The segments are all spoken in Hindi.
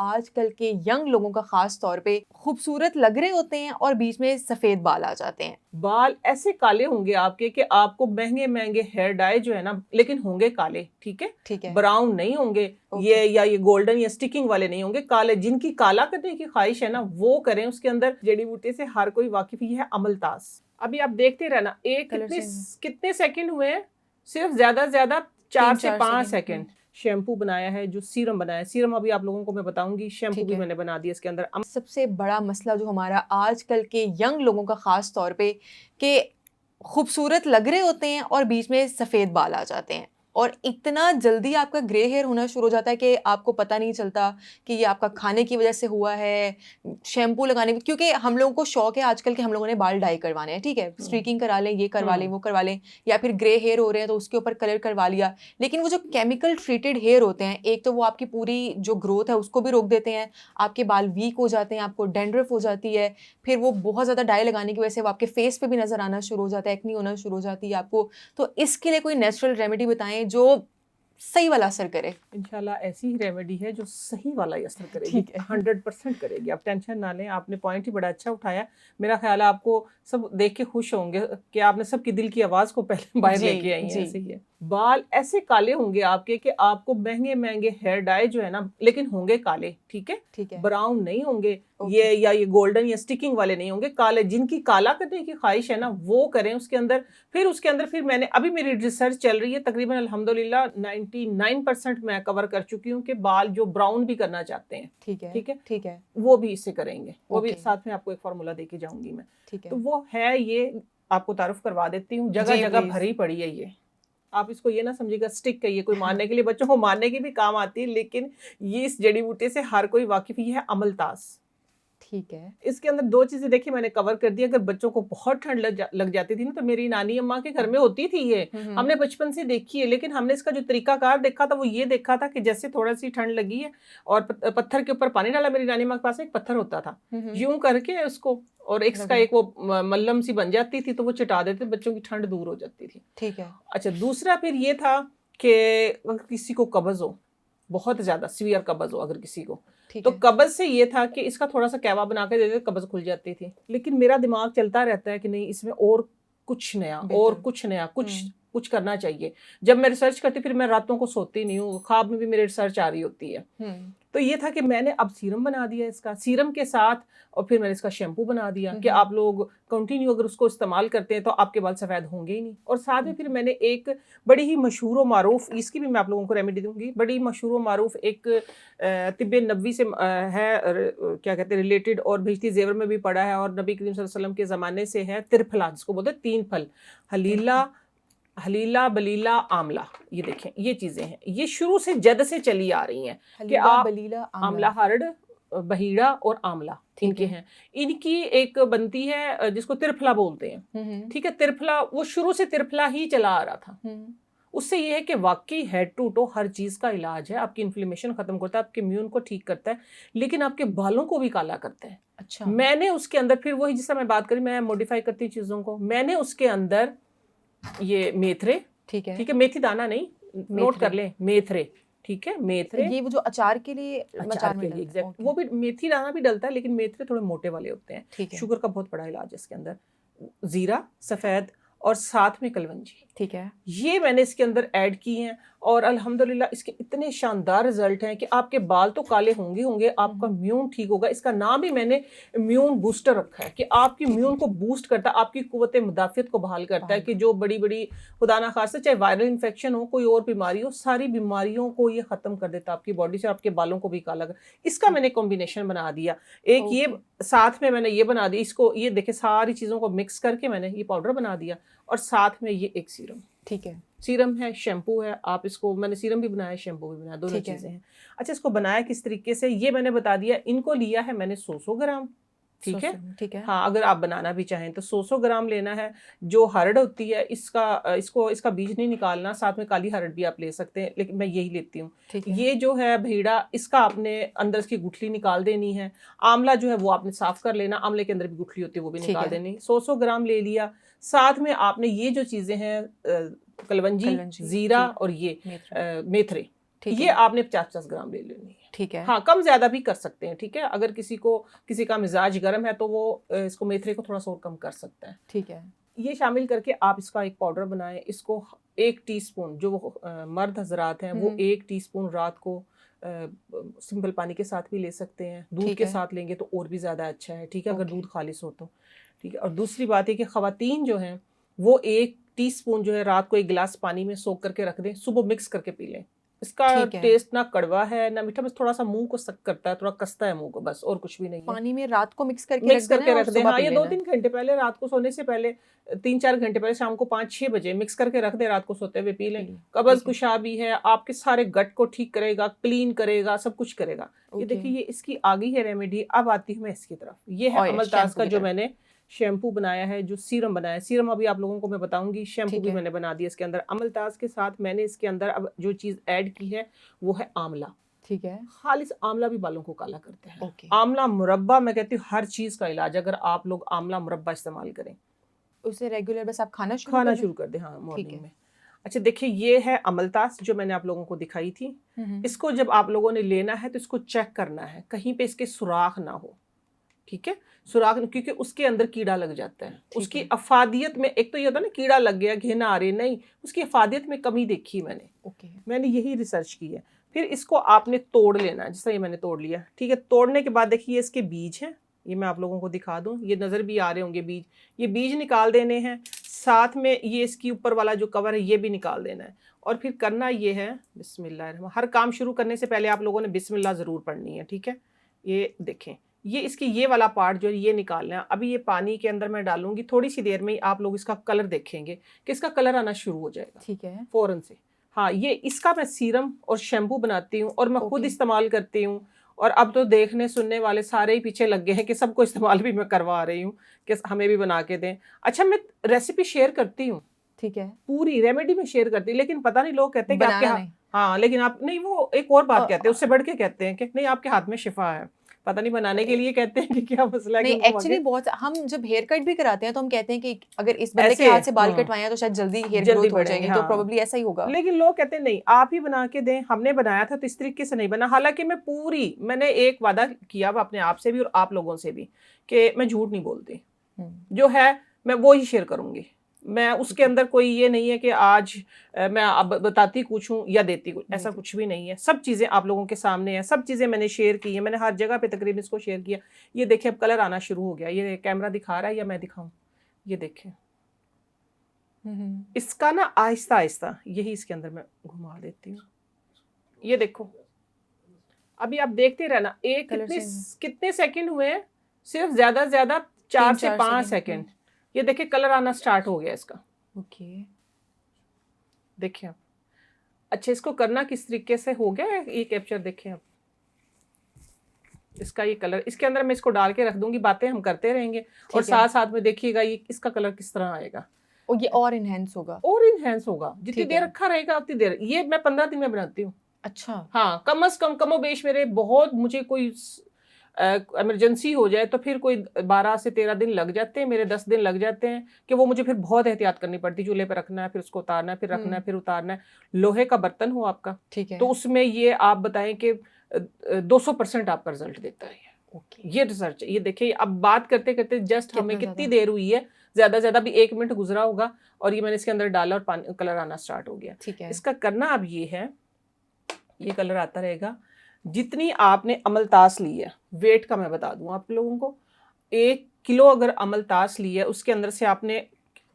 आजकल के यंग लोगों का खास तौर पे खूबसूरत लग रहे होते हैं और बीच में सफेद बाल आ जाते हैं। बाल ऐसे काले होंगे आपके कि आपको महंगे महंगे हेयर डाई जो है ना, लेकिन होंगे काले, ठीक है, ब्राउन नहीं होंगे। ये गोल्डन या स्टिकिंग वाले नहीं होंगे, काले। जिनकी काला करने की ख्वाहिश है ना वो करें। उसके अंदर जड़ी बूटी से हर कोई वाकिफ ही है, अमलतास। अभी आप देखते रहना, एक कितने सेकंड हुए हैं, सिर्फ ज्यादा से ज्यादा 4 से 5 सेकंड। शैम्पू बनाया है, जो सीरम बनाया है, सीरम अभी आप लोगों को मैं बताऊंगी, शैम्पू भी मैंने बना दिया इसके अंदर। सबसे बड़ा मसला जो हमारा आजकल के यंग लोगों का खास तौर पे कि खूबसूरत लग रहे होते हैं और बीच में सफ़ेद बाल आ जाते हैं और इतना जल्दी आपका ग्रे हेयर होना शुरू हो जाता है कि आपको पता नहीं चलता कि ये आपका खाने की वजह से हुआ है, शैम्पू लगाने, क्योंकि हम लोगों को शौक है आजकल के हम लोगों ने बाल डाई करवाने हैं, ठीक है, स्ट्रीकिंग करा लें, ये करवा लें, वो करवा लें, या फिर ग्रे हेयर हो रहे हैं तो उसके ऊपर कलर करवा लिया। लेकिन वो जो केमिकल ट्रीटेड हेयर होते हैं, एक तो वो आपकी पूरी जो ग्रोथ है उसको भी रोक देते हैं, आपके बाल वीक हो जाते हैं, आपको डैंड्रफ हो जाती है, फिर वो बहुत ज़्यादा डाई लगाने की वजह से वो आपके फेस पे भी नज़र आना शुरू हो जाता है, एक्नी होना शुरू हो जाती है आपको। तो इसके लिए कोई नेचुरल रेमेडी बताएं जो सही वाला असर करे। इंशाल्लाह ऐसी ही रेमेडी है जो सही वाला ही असर करेगी, 100% करेगी। आप टेंशन ना लें। आपने पॉइंट ही बड़ा अच्छा उठाया। मेरा ख्याल है आपको सब देख के खुश होंगे कि आपने सबकी दिल की आवाज को पहले बाहर लेके आई हैं। ऐसे ही है, बाल ऐसे काले होंगे आपके कि आपको महंगे महंगे हेयर डाई जो है ना, लेकिन होंगे काले, ठीक है, ब्राउन नहीं होंगे। ये गोल्डन या स्टिकिंग वाले नहीं होंगे, काले। जिनकी काला करने की ख्वाहिश है ना वो करें। उसके अंदर फिर मैंने अभी मेरी रिसर्च चल रही है, तकरीबन अल्हम्दुलिल्लाह 99% मैं कवर कर चुकी हूँ कि बाल जो ब्राउन भी करना चाहते हैं, ठीक है, वो भी इससे करेंगे। वो भी साथ में आपको एक फार्मूला देके जाऊंगी मैं, तो वो है ये, आपको तारुफ करवा देती हूँ। जगह जगह भरी पड़ी है ये। आप इसको ये ना समझिएगा स्टिक है ये कोई मारने के लिए, बच्चों को मारने की भी काम आती है, लेकिन ये इस जड़ी बूटी से हर कोई वाकिफ ही है, अमलतास। ठीक है, इसके अंदर 2 चीजें देखिए मैंने कवर कर दी। अगर बच्चों को बहुत ठंड लग जाती थी ना, तो मेरी नानी अम्मा के घर में होती थी ये, हमने बचपन से देखी है। लेकिन हमने इसका जो तरीकाकार देखा था वो ये देखा था कि जैसे थोड़ा सी ठंड लगी है और पत्थर के ऊपर पानी डाला। मेरी नानी अम्मा के पास एक पत्थर होता था, यूं करके उसको, और इसका एक वो मल्लम सी बन जाती थी, तो वो चिटा देते, बच्चों की ठंड दूर हो जाती थी। ठीक है। अच्छा, दूसरा फिर ये था कि अगर किसी को कब्ज हो, बहुत ज्यादा सीवियर कब्ज हो अगर किसी को, तो कब्ज से ये था कि इसका थोड़ा सा कहवा बना के देते, कब्ज खुल जाती थी। लेकिन मेरा दिमाग चलता रहता है कि नहीं, इसमें और कुछ नया, कुछ करना चाहिए। जब मैं रिसर्च करती, फिर मैं रातों को सोती नहीं हूँ, ख्वाब में भी मेरी रिसर्च आ रही होती है। तो ये था कि मैंने अब सीरम बना दिया इसका, सीरम के साथ, और फिर मैंने इसका शैम्पू बना दिया कि आप लोग कंटिन्यू अगर उसको इस्तेमाल करते हैं तो आपके बाल सफ़ेद होंगे ही नहीं। और साथ में फिर मैंने एक बड़ी ही मशहूर व मारूफ, इसकी भी मैं आप लोगों को रेमेडी दूंगी, बड़ी मशहूर व मारूफ एक तिब्बे नबवी से है, क्या कहते हैं, रिलेटेड, और भिजती जेवर में भी पड़ा है, और नबी करीम सल्लल्लाहु अलैहि वसल्लम के ज़माने से है, तिरफला, जिसको बोलते हैं 3 फल, हलीला, बलीला, आमला। ये देखें, ये चीजें हैं, ये शुरू से जद से चली आ रही हैं कि आप आमला, हरड़, बहीड़ा और आमला इनके हैं। इनकी एक बनती है जिसको तिरफला बोलते हैं, ठीक है। तिरफला, वो शुरू से तिरफला ही चला आ रहा था। उससे ये है कि वाकई हेड टू टो हर चीज का इलाज है। आपकी इन्फ्लेमेशन खत्म करता है, आपके इम्यून को ठीक करता है, लेकिन आपके बालों को भी काला करता है। अच्छा, मैंने उसके अंदर फिर वही जिससे मैं बात करी, मैं मॉडिफाई करती हूँ चीजों को। मैंने उसके अंदर ये मेथरे, ठीक है, मेथी दाना नहीं, नोट कर लें, मेथरे, ठीक है, मेथरे। ये वो जो अचार के लिए एग्जैक्ट, वो भी मेथी दाना भी डलता है, लेकिन मेथरे थोड़े मोटे वाले होते हैं। शुगर का बहुत बड़ा इलाज है इसके अंदर। जीरा, सफेद, और साथ में कलवंजी, ठीक है, ये मैंने इसके अंदर ऐड की हैं। और अल्हम्दुलिल्लाह इसके इतने शानदार रिजल्ट हैं कि आपके बाल तो काले होंगे, आपका इम्यून ठीक होगा। इसका नाम ही मैंने इम्यून बूस्टर रखा है कि आपकी इम्यून को बूस्ट करता है, आपकी कुव्वत मुदाफ़ियत को बहाल करता है, कि जो बड़ी बड़ी खुदा ना खास्ता चाहे वायरल इन्फेक्शन हो, कोई और बीमारी हो, सारी बीमारियों को ये ख़त्म कर देता है आपकी बॉडी से, आपके बालों को भी काला कर। इसका मैंने कॉम्बिनेशन बना दिया। एक ये साथ में मैंने ये बना दिया, इसको ये देखे सारी चीज़ों को मिक्स करके मैंने ये पाउडर बना दिया, और साथ में ये एक सीरम, ठीक है, सीरम है, शैम्पू है। आप इसको, मैंने सीरम भी बनाया, शैम्पू भी बनाया, दोनों चीज़ें हैं। अच्छा, इसको बनाया किस तरीके से ये मैंने बता दिया। इनको लिया है मैंने 100 ग्राम, ठीक है। हाँ, अगर आप बनाना भी चाहें तो 100 ग्राम लेना है। जो हरड़ होती है, इसका बीज नहीं निकालना, साथ में काली हरड़ भी आप ले सकते हैं, लेकिन मैं यही लेती हूँ। ये जो है भीड़ा, इसका आपने अंदर इसकी गुठली निकाल देनी है। आंवला जो है वो आपने साफ कर लेना, आंवले के अंदर भी गुठली होती है, वो भी निकाल देनी। 100 ग्राम ले लिया। साथ में आपने ये जो चीज़ें हैं, कलवंजी, जीरा और ये मेथरे, ठीक ये है। आपने 50-50 ग्राम ले लेनी है। ठीक है। हाँ, कम ज्यादा भी कर सकते हैं, ठीक है। अगर किसी का मिजाज गर्म है तो वो इसको मेथरे को थोड़ा सा और कम कर सकता है। ठीक है। ये शामिल करके आप इसका एक पाउडर बनाएं। इसको 1 टीस्पून, जो मर्द हजरात हैं वो 1 टीस्पून रात को सिंपल पानी के साथ भी ले सकते हैं, दूध ठीक के है। साथ लेंगे तो और भी ज़्यादा अच्छा है, ठीक है, अगर ओके। दूध खालिस हो तो, ठीक है। और दूसरी बात है कि ख़वातीन जो हैं वो 1 टीस्पून जो है रात को 1 गिलास पानी में सोख करके रख दें, सुबह मिक्स करके पी लें। इसका ठीक है। टेस्ट ना कड़वा है ना मीठा, बस थोड़ा सा मुंह को सक करता है, थोड़ा कसता है मुंह को, बस और कुछ भी नहीं है। पानी में रात को मिक्स करके मिक्स रख देना करके है और रख दें। सुबह हाँ, पी ये लेना है। 2-3 घंटे पहले, रात को सोने से पहले 3-4 घंटे पहले, शाम को 5-6 बजे मिक्स करके रख दें, रात को सोते हुए पी लें। कब्ज ठीक है। कुशाबी है, आपके सारे गट को ठीक करेगा, क्लीन करेगा, सब कुछ करेगा। ये ओके। देखिए, ये इसकी आ गई है रेमेडी। अब आती हूँ मैं इसकी तरफ। ये है और अमलताज शैम्पू का की जो तरफ। मैंने शैम्पू बनाया है, जो सीरम बनाया है। सीरम अभी आप लोगों को मैं बताऊंगी, शैम्पू ठीक भी है। मैंने बना दिया इसके अंदर। अमलताज के साथ मैंने इसके अंदर अब जो चीज़ ऐड की है वो है आंवला। ठीक है। खालिस आंवला भी बालों को काला करते हैं। ओके। आंवला मुरब्बा, मैं कहती हूँ हर चीज़ का इलाज अगर आप लोग आंवला मुरब्बा इस्तेमाल करें। उसे रेगुलर बस आप खाना शुरू खाना कर दें? शुरू कर दें, हाँ, ठीक मॉर्निंग है। में। अच्छा देखिए, ये है अमलतास जो मैंने आप लोगों को दिखाई थी। हम्म। इसको जब आप लोगों ने लेना है तो इसको चेक करना है कहीं पे इसके सुराख ना हो, ठीक है। सुराख, क्योंकि उसके अंदर कीड़ा लग जाता है। ठीक उसकी है। अफादियत में, एक तो ये होता है ना कीड़ा लग गया, घिन आ रही, नहीं, उसकी अफादियत में कमी देखी मैंने। ओके। मैंने यही रिसर्च की है। फिर इसको आपने तोड़ लेना है, जिस तरह ये मैंने तोड़ लिया, ठीक है। तोड़ने के बाद देखिए, इसके बीज हैं, ये मैं आप लोगों को दिखा दूं, ये नज़र भी आ रहे होंगे बीज। ये बीज निकाल देने हैं, साथ में ये इसकी ऊपर वाला जो कवर है ये भी निकाल देना है। और फिर करना ये है, बिस्मिल्लाह, हर काम शुरू करने से पहले आप लोगों ने बिस्मिल्लाह ज़रूर पढ़नी है, ठीक है। ये देखें, ये इसकी ये वाला पार्ट जो है ये निकालना है। अभी ये पानी के अंदर मैं डालूंगी, थोड़ी सी देर में ही आप लोग इसका कलर देखेंगे कि इसका कलर आना शुरू हो जाएगा, ठीक है। फ़ौरन से। हाँ, ये इसका मैं सीरम और शैम्पू बनाती हूँ और मैं खुद इस्तेमाल करती हूँ। और अब तो देखने सुनने वाले सारे ही पीछे लग गए हैं कि सबको इस्तेमाल भी मैं करवा रही हूँ कि हमें भी बना के दें। अच्छा, मैं रेसिपी शेयर करती हूँ, ठीक है। पूरी रेमेडी में शेयर करती हूँ, लेकिन पता नहीं, लोग कहते हैं कि आपके बनाना हाथ, नहीं। हाँ, लेकिन आप नहीं, वो एक और बात कहते हैं, उससे बढ़ के कहते हैं कि नहीं आपके हाथ में शिफा है। पता नहीं बनाने के लिए कहते हैं कि क्या मसला है कि नहीं, उनको एक्चुअली मगे बहुत हम जब हेयर कट भी कराते हैं तो हम कहते हैं कि अगर इस बंदे के ऐसे, हाथ से बाल कटवाए हैं तो शायद जल्दी हेयर जल्दी ग्रोथ हो बढ़ेंगे, जाएगी, तो हाँ। प्रोबेबली ऐसा ही होगा। लेकिन लोग कहते हैं नहीं, आप ही बना के दें, हमने बनाया था तो इस तरीके से नहीं बना। हालांकि मैंने एक वादा किया अपने आप से भी और आप लोगों से भी कि मैं झूठ नहीं बोलती, जो है मैं वो ही शेयर करूंगी। मैं उसके अंदर कोई ये नहीं है कि आज मैं अब बताती कुछ हूँ या देती कुछ, ऐसा कुछ भी नहीं है। सब चीज़ें आप लोगों के सामने हैं, सब चीज़ें मैंने शेयर की हैं, मैंने हर जगह पे तकरीबन इसको शेयर किया। ये देखिए, अब कलर आना शुरू हो गया। ये कैमरा दिखा रहा है या मैं दिखाऊं? ये देखें, इसका ना आहिस्ता आहिस्ता यही इसके अंदर मैं घुमा देती हूँ। ये देखो, अभी आप देखते रहना, कितने सेकंड हुए हैं, सिर्फ ज्यादा से ज्यादा 4 से 5 सेकंड। ये देखिए, कलर आना स्टार्ट हो गया इसका। ओके। देखिए आप, अच्छा, इसको करना किस तरीके से हो गया ये कैप्चर, देखिए आप, इसका ये कलर इसके अंदर मैं इसको डाल के रख दूंगी, बातें हम करते रहेंगे और साथ साथ में देखिएगा ये इसका कलर किस तरह आएगा। और ये और इनहेंस होगा, जितनी देर रखा रहेगा उतनी देर। ये मैं 15 दिन में बनाती हूँ। अच्छा। हाँ, कम अज कम कमोबेश मेरे बहुत, मुझे कोई इमरजेंसी हो जाए तो फिर कोई 12 से 13 दिन लग जाते हैं, मेरे 10 दिन लग जाते हैं कि वो मुझे फिर बहुत एहतियात करनी पड़ती है। चूल्हे पर रखना है, फिर उसको उतारना है, फिर रखना है, फिर उतारना है। लोहे का बर्तन हो आपका, ठीक है, तो उसमें ये आप बताएं कि 200% आपका रिजल्ट देता है। ये रिसर्च, ये देखिए, अब बात करते करते जस्ट हमें कितनी देर हुई है, ज्यादा ज्यादा भी 1 मिनट गुजरा होगा और ये मैंने इसके अंदर डाला और पानी कलर आना स्टार्ट हो गया। ठीक है। इसका करना अब ये है, ये कलर आता रहेगा। जितनी आपने अमलतास ली है, वेट का मैं बता दूं आप लोगों को, 1 किलो अगर अमलतास ली है उसके अंदर से आपने,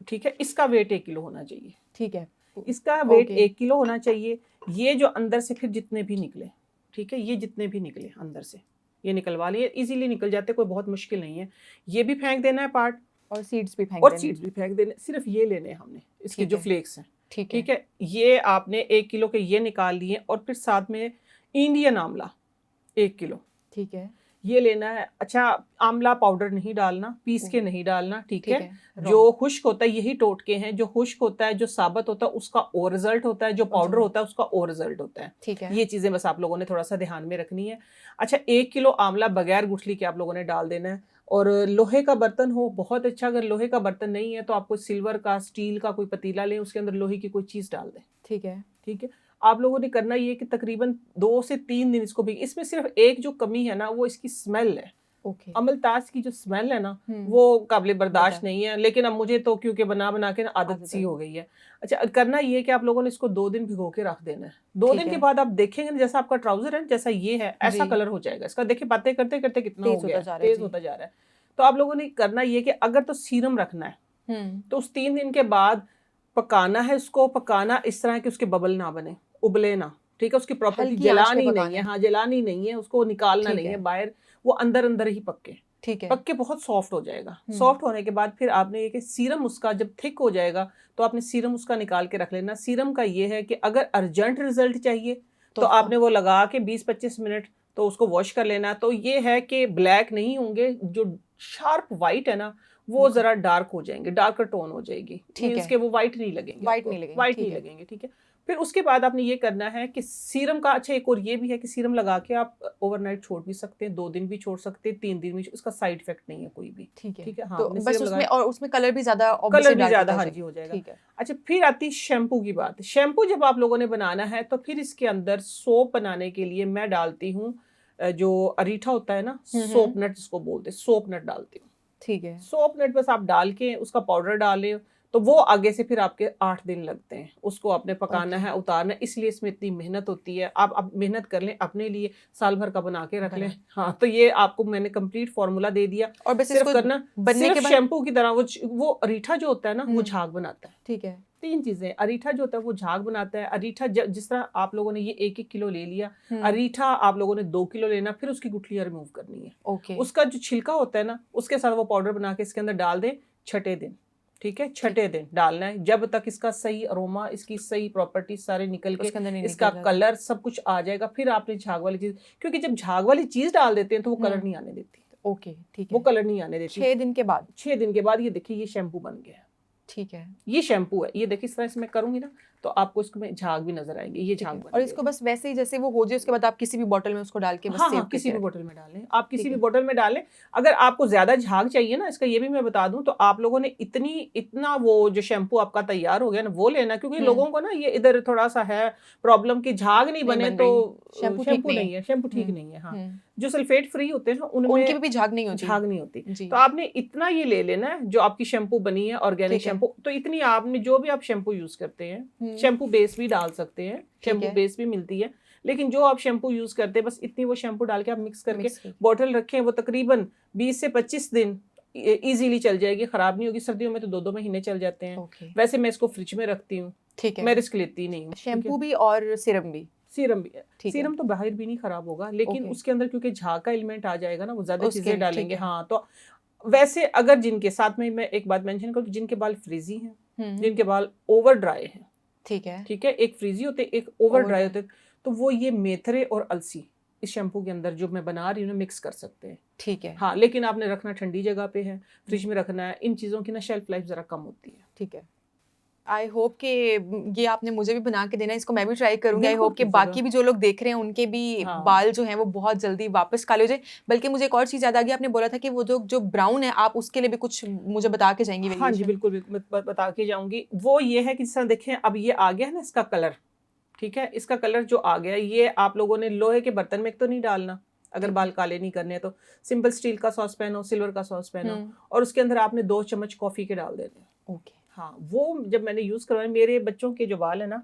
ठीक है, इसका वेट 1 किलो होना चाहिए। ठीक है, इसका वेट 1 किलो होना चाहिए। ये जो अंदर से फिर जितने भी निकले, ठीक है, ये जितने भी निकले अंदर से, ये निकलवा लिए, इजीली निकल जाते, कोई बहुत मुश्किल नहीं है। ये भी फेंक देना है पार्ट, और सीड्स भी फेंक देने, सिर्फ ये लेने हैं हमने, इसके जो फ्लेक्स हैं, ठीक है। ये आपने 1 किलो के ये निकाल लिए और फिर साथ में इंडियन आंवला 1 किलो, ठीक है, ये लेना है। अच्छा, आंवला पाउडर नहीं डालना, पीस के नहीं डालना, ठीक है। जो खुश्क होता है, यही टोटके हैं, जो खुश्क होता है, जो साबुत होता है उसका और रिजल्ट होता है, जो पाउडर होता है उसका और रिजल्ट होता है, ठीक है। ये चीजें बस आप लोगों ने थोड़ा सा ध्यान में रखनी है। अच्छा, 1 किलो आंवला बगैर गुठली के आप लोगों ने डाल देना है। और लोहे का बर्तन हो बहुत अच्छा, अगर लोहे का बर्तन नहीं है तो आपको सिल्वर का, स्टील का कोई पतीला लें, उसके अंदर लोहे की कोई चीज डाल दें, ठीक है। आप लोगों ने करना ये कि तकरीबन 2 से 3 दिन इसको भी, इसमें सिर्फ एक जो कमी है ना वो इसकी स्मेल है। ओके। अमलतास की जो स्मेल है ना हम्म। वो काबिल बर्दाश्त बता। नहीं है, लेकिन अब मुझे तो क्योंकि बना बना के ना आदत आदत सी है। हो गई है। अच्छा, करना ये है कि आप लोगों ने इसको 2 दिन भिगो के रख देना है। 2 ठीक दिन के है। बाद आप देखेंगे ना, जैसा आपका ट्राउजर है जैसा ये है ऐसा जी। कलर हो जाएगा इसका। देखिए बातें करते करते कितना हो तेज गया होता है, जा रहा है तेज जी। होता जा रहा है। तो आप लोगों ने करना ये कि अगर तो सीरम रखना है तो उस 3 दिन के बाद पकाना है इसको। पकाना इस तरह कि उसके बबल ना बने, उबले ना, ठीक है। उसकी प्रॉपर्टी हल्की आंच पे जलानी नहीं पकाना है, है। हाँ जलानी नहीं है, उसको निकालना ठीक नहीं है है। बाहर, वो अंदर अंदर ही पक्के। ठीक है। पक के बहुत सॉफ्ट हो जाएगा। सॉफ्ट होने के बाद फिर आपने ये कि सीरम उसका जब थिक हो जाएगा तो आपने सीरम उसका निकाल के रख लेना। सीरम का ये है कि अगर अर्जेंट रिजल्ट चाहिए तो आपने वो लगा के 20-25 मिनट तो उसको वॉश कर लेना। तो ये है कि ब्लैक नहीं होंगे, जो शार्प वाइट है ना वो जरा डार्क हो जाएंगे, डार्कर टोन हो जाएगी, ठीक मींस है। के वो वाइट नहीं लगेंगे, वाइट आपको नहीं लगेंगे, वाइट ठीक नहीं है। लगेंगे, ठीक है। फिर उसके बाद आपने ये करना है कि सीरम का, अच्छा एक और ये भी है कि सीरम लगा के आप ओवरनाइट छोड़ भी सकते हैं, 2 दिन भी छोड़ सकते हैं, 3 दिन भी, उसका साइड इफेक्ट नहीं है कोई भी, ठीक है। ठीक है। हाँ, तो आपने बस सीरम उसमें, लगाया, और उसमें कलर भी ज्यादा कलर ऑब्वियसली भी डार्क ज्यादा होता हाँ है जी हो जाएगा। ठीक है। अच्छा, फिर आती है शैम्पू की बात। शैम्पू जब आप लोगों ने बनाना है तो फिर इसके अंदर सोप बनाने के लिए मैं डालती हूँ जो अरीठा होता है ना, सोप नट जिसको बोलते हैं, सोप नट डालती हूँ। ठीक है। सोप नट बस आप डाल के उसका पाउडर डालें तो वो आगे से फिर आपके 8 दिन लगते हैं, उसको आपने पकाना ओके। है, उतारना है, इसलिए इसमें इतनी मेहनत होती है। आप मेहनत कर लें अपने लिए, साल भर का बना के रख लें। हाँ, तो ये आपको मैंने कंप्लीट फार्मूला दे दिया। और बस सिर्फ इसको करना बनने सिर्फ के बाद शैम्पू की तरह वो अरीठा जो होता है ना वो झाग बनाता है। ठीक है। 3 चीजें, अरीठा जो होता है वो झाग बनाता है। अरीठा जिस तरह आप लोगों ने ये 1-1 किलो ले लिया, अरीठा आप लोगों ने 2 किलो लेना, फिर उसकी गुठलियां रिमूव करनी है। ओके। उसका जो छिलका होता है ना उसके साथ वो पाउडर बना के इसके अंदर डाल दें छठे दिन, ठीक है। छठे दिन डालना है जब तक इसका सही अरोमा, इसकी सही प्रॉपर्टी सारे निकल के उसके अंदर नहीं इसका निकल जाता। कलर सब कुछ आ जाएगा। फिर आपने झाग वाली चीज, क्योंकि जब झाग वाली चीज डाल देते हैं तो वो कलर नहीं आने देती। ओके, ठीक वो है। कलर नहीं आने देती। 6 दिन के बाद। 6 दिन के बाद ये देखिए ये शैम्पू बन गया। ठीक है। ये शैम्पू है, ये देखिए इस तरह से मैं करूंगी ना तो आपको इसमें झाग भी नजर आएंगे, ये झाग बन और इसको गया। बस वैसे ही जैसे वो हो जाए उसके बाद आप किसी भी बोतल में उसको डाल के बस हाँ सेव हाँ, किसी भी करके बोतल में डालें, आप किसी ठीक भी है। बोतल में डालें। अगर आपको ज्यादा झाग चाहिए ना, इसका ये भी मैं बता दूं, तो आप लोगों ने इतना वो जो शैम्पू आपका तैयार हो गया ना वो लेना, क्योंकि लोगों को ना ये इधर थोड़ा सा है प्रॉब्लम कि झाग नहीं बने बन तो रही, शैम्पू ठीक शैम्पू नहीं नहीं है। है, शैम्पू ठीक नहीं है। हाँ, जो सल्फेट फ्री होते हैं ना उनकी उनमें भी झाग नहीं होती। झाग नहीं होती। जी। तो आपने इतना ये ले लेना है जो आपकी शैम्पू बनी है, ऑर्गेनिक ठीक है। शैम्पू। तो इतनी आपने जो भी आप शैम्पू यूज करते हैं, शैम्पू बेस भी डाल सकते हैं, शैम्पू बेस भी मिलती है, लेकिन जो आप शैम्पू यूज करते हैं बस इतनी वो शैम्पू डाल के आप मिक्स करके बोतल रखें। वो तकरीबन 20 से 25 दिन इजीली चल जाएगी, खराब नहीं होगी। सर्दियों में तो 2-2 महीने चल जाते हैं। वैसे मैं इसको फ्रिज में रखती हूँ, ठीक है। मैं रिस्क लेती नहीं हूँ। शैम्पू भी और सीरम भी। सीरम भी, सीरम तो बाहर भी नहीं खराब होगा, लेकिन उसके अंदर क्योंकि झाग का एलिमेंट आ जाएगा ना, वो ज्यादा चीजें डालेंगे। हाँ, तो वैसे अगर जिनके साथ में मैं एक बात मेंशन करूँ, जिनके बाल फ्रीजी हैं, जिनके बाल ओवर ड्राई हैं, ठीक है, ठीक है, एक फ्रीजी होते एक ओवर ड्राई होते, तो वो ये मेथरे और अलसी इस शैम्पू के अंदर जो मैं बना रही हूँ मिक्स कर सकते हैं, ठीक है। हाँ, लेकिन आपने रखना ठंडी जगह पे है, फ्रिज में रखना है। इन चीज़ों की ना शेल्फ लाइफ ज़रा कम होती है। ठीक है। आई होप कि ये आपने मुझे भी बना के देना, इसको मैं भी ट्राई करूंगी। आई होप कि बाकी भी जो लोग देख रहे हैं उनके भी बाल जो हैं वो बहुत जल्दी वापस काले हो जाए। बल्कि मुझे एक और चीज़ याद आ गई, आपने बोला था कि वो जो ब्राउन है आप उसके लिए भी कुछ मुझे बता के जाएंगी। हाँ जी, बिल्कुल बता के जाऊंगी। वो ये है कि जिस तरह देखें अब ये आ गया है ना इसका कलर, ठीक है, इसका कलर जो आ गया, ये आप लोगों ने लोहे के बर्तन में तो नहीं डालना अगर बाल काले नहीं करने, तो सिंपल स्टील का सॉस पैन हो, सिल्वर का सॉस पैन हो, और उसके अंदर आपने 2 चम्मच कॉफी के डाल देने। ओके, हाँ, वो जब मैंने यूज करवाए, मेरे बच्चों के जो बाल है ना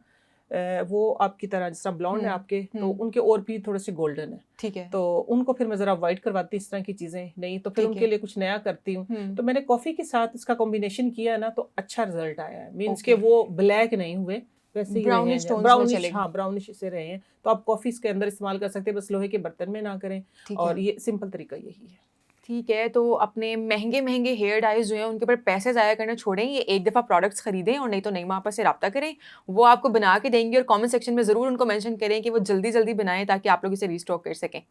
वो आपकी तरह जिस तरह ब्लॉन्ड है आपके, तो उनके और भी थोड़े से गोल्डन है, ठीक है, तो उनको फिर मैं जरा वाइट करवाती, इस तरह की चीजें नहीं, तो फिर उनके लिए कुछ नया करती हूँ। तो मैंने कॉफी के साथ इसका कॉम्बिनेशन किया ना तो अच्छा रिजल्ट आया है। मीन्स के वो ब्लैक नहीं हुए, वैसे ही ब्राउनिश, हाँ, ब्राउनिश से रहे हैं। तो आप कॉफी इसके अंदर इस्तेमाल कर सकते हैं, बस लोहे के बर्तन में ना करें, और ये सिंपल तरीका यही है। ठीक है, तो अपने महंगे हेयर डाइज जो हैं उनके ऊपर पैसे ज़ाया करना छोड़ें, ये एक दफ़ा प्रोडक्ट्स खरीदें और नहीं तो नईमा आपस से रब्ता करें, वो आपको बना के देंगे। और कमेंट सेक्शन में ज़रूर उनको मेंशन करें कि वो जल्दी बनाएं ताकि आप लोग इसे रीस्टॉक कर सकें।